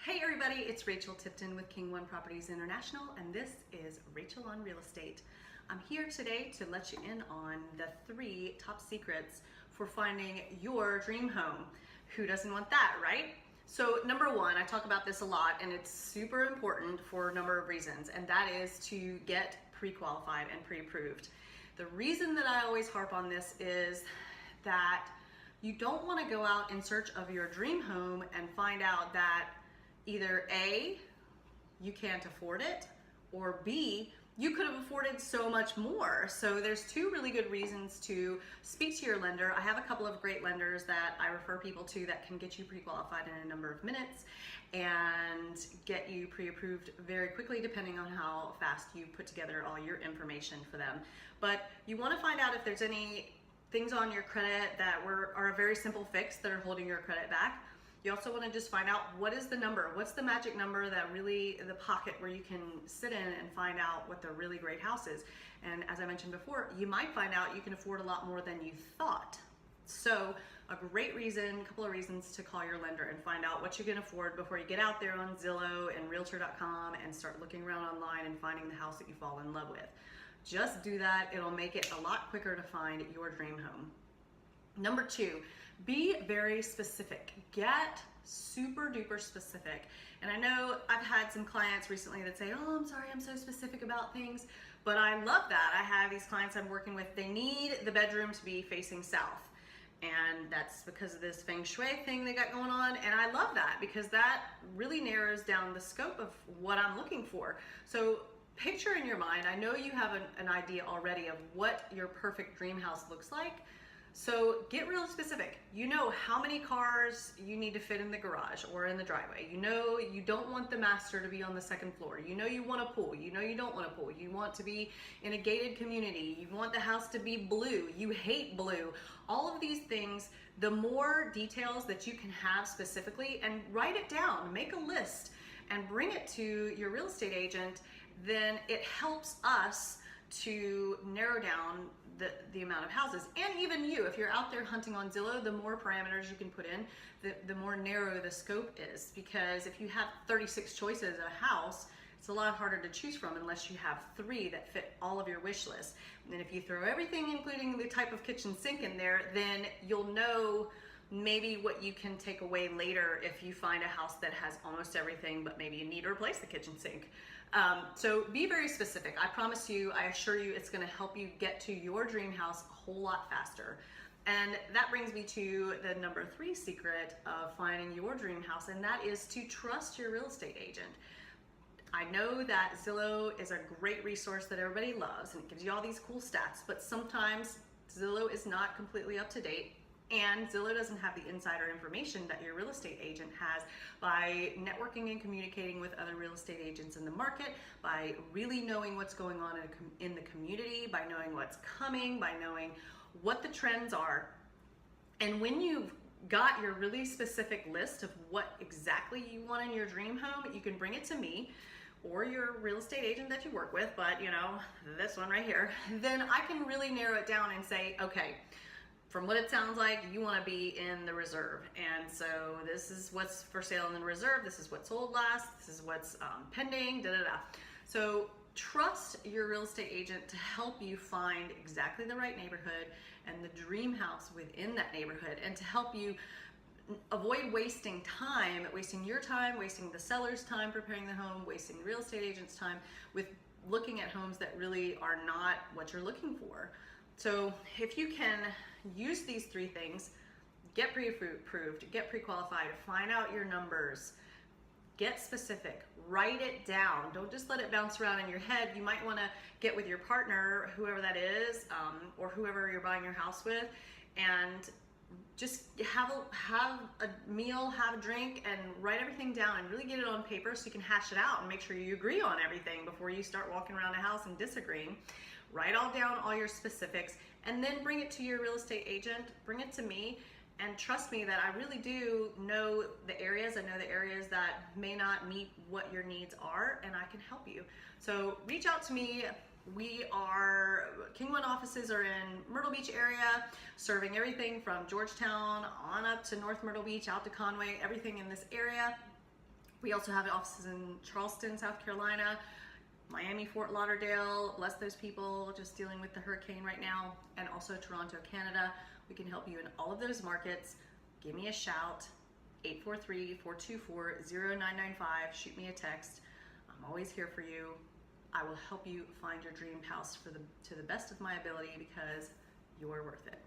Hey everybody, it's Rachel Tipton with King One Properties International, and this is Rachel on Real Estate. I'm here today to let you in on the 3 top secrets for finding your dream home. Who doesn't want that, right? So number 1, I talk about this a lot, and it's super important for a number of reasons, and that is to get pre-qualified and pre-approved. The reason that I always harp on this is that you don't want to go out in search of your dream home and find out that either A, you can't afford it, or B, you could have afforded so much more. So there's 2 really good reasons to speak to your lender. I have a couple of great lenders that I refer people to that can get you pre-qualified in a number of minutes and get you pre-approved very quickly, depending on how fast you put together all your information for them. But you want to find out if there's any things on your credit that are a very simple fix that are holding your credit back. You also want to just find out what is the number, what's the magic number that really, the pocket where you can sit in and find out what the really great house is. And as I mentioned before, you might find out you can afford a lot more than you thought. So a great reason, a couple of reasons to call your lender and find out what you can afford before you get out there on Zillow and Realtor.com and start looking around online and finding the house that you fall in love with. Just do that. It'll make it a lot quicker to find your dream home. Number 2, be very specific. Get super duper specific. And I know I've had some clients recently that say, oh, I'm sorry, I'm so specific about things, but I love that. I have these clients I'm working with, they need the bedroom to be facing south. And that's because of this feng shui thing they got going on. And I love that because that really narrows down the scope of what I'm looking for. So picture in your mind, I know you have an idea already of what your perfect dream house looks like. So get real specific. You know how many cars you need to fit in the garage or in the driveway. You know you don't want the master to be on the 2nd floor. You know you want a pool. You know you don't want a pool. You want to be in a gated community. You want the house to be blue. You hate blue. All of these things, the more details that you can have specifically, and write it down, make a list and bring it to your real estate agent, then it helps us to narrow down the amount of houses. And even you, if you're out there hunting on Zillow, the more parameters you can put in, the more narrow the scope is. Because if you have 36 choices of a house, it's a lot harder to choose from unless you have 3 that fit all of your wish list. And if you throw everything, including the type of kitchen sink in there, then you'll know maybe what you can take away later if you find a house that has almost everything, but maybe you need to replace the kitchen sink. So be very specific. I promise you, I assure you, it's going to help you get to your dream house a whole lot faster. And that brings me to the number 3 secret of finding your dream house, and that is to trust your real estate agent. I know that Zillow is a great resource that everybody loves, and it gives you all these cool stats, but sometimes Zillow is not completely up to date. And Zillow doesn't have the insider information that your real estate agent has by networking and communicating with other real estate agents in the market, by really knowing what's going on in the community, by knowing what's coming, by knowing what the trends are. And when you've got your really specific list of what exactly you want in your dream home, you can bring it to me or your real estate agent that you work with, but you know, this one right here, then I can really narrow it down and say, okay, from what it sounds like, you want to be in the reserve. And so this is what's for sale in the reserve. This is what sold last. This is what's pending, So trust your real estate agent to help you find exactly the right neighborhood and the dream house within that neighborhood, and to help you avoid wasting time, wasting your time, wasting the seller's time preparing the home, wasting the real estate agent's time with looking at homes that really are not what you're looking for. So if you can use these 3 things, get pre-approved, get pre-qualified, find out your numbers, get specific, write it down. Don't just let it bounce around in your head. You might want to get with your partner, whoever that is, or whoever you're buying your house with, and just have a meal, have a drink, and write everything down and really get it on paper so you can hash it out and make sure you agree on everything before you start walking around a house and disagreeing. Write all down all your specifics and then bring it to your real estate agent, bring it to me, and trust me that I really do know the areas. I know the areas that may not meet what your needs are, and I can help you. So reach out to me. King One offices are in Myrtle Beach area, serving everything from Georgetown on up to North Myrtle Beach, out to Conway, everything in this area. We also have offices in Charleston, South Carolina, Miami, Fort Lauderdale, bless those people just dealing with the hurricane right now, and also Toronto, Canada. We can help you in all of those markets. Give me a shout, 843-424-0995. Shoot me a text. I'm always here for you. I will help you find your dream house to the best of my ability, because you're worth it.